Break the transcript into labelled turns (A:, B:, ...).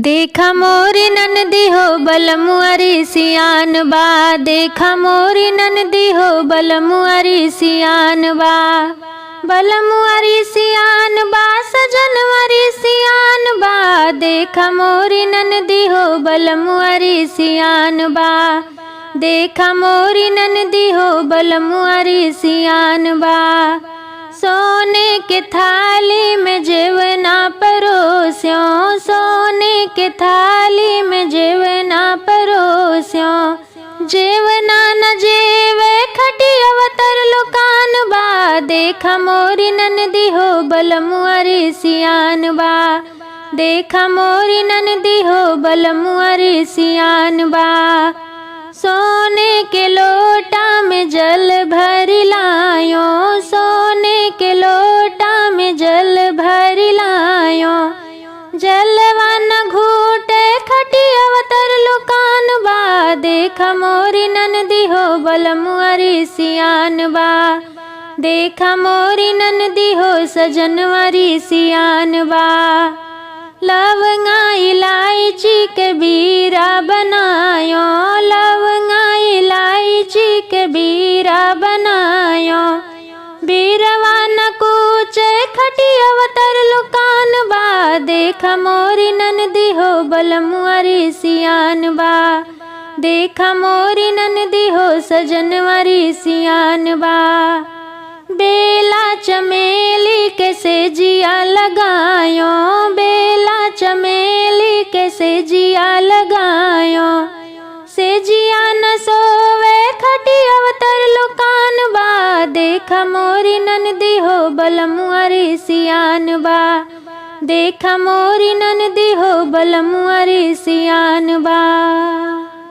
A: देखा मोरी ननदी हो बलमुआरी सियान बा। देखा मोरी ननदी हो बलमुआरी सियान बा। बलमुआरी सियान बा सजनवारी सियान बा। देखा मोरी ननदी हो बलमुआरी सियान बा। देखा मोरी ननदी हो बलमुआरी सियान बा। सोने के थाली में जेवना परोस्यों। सोने के थाली में जेवना परोस्यों। जेवना न जेवे खटिया तर लुकान बा। देखा मोरी ननदी हो बलमुआरी सियान बा। देखा मोरी ननदी हो बलमुआरी सियान बा। सोने के लोटा में जल भर लायो। सोने के लोटा में जल भर लायो। जलवा न घूटे खटिया तर लुकान बा। देखा मोरी ननदी हो बलमुआरी सियान बा। देखा मोरी ननदी हो सजनवारी सियान बा। लवंगा इलायची के बीरा बनायो। लवंगा इलायची के बीरा बनायो। बीरवा न कूचे खटिया तर लुकान बा। देखा मोरी ननदी हो बलमुआरी सियान बा। देखा मोरी ननदी हो सजनवारी सियान बा। बेला चमेली के सेजिया लगायो। बेला चमेली के सेजिया लगायो। सेजिया न सोवे खटिया तर लुकान बा। देखा मोरी ननदी हो बलमुआरी सियान बा। देखा मोरी ननदी हो बलमुआरी सियान बा।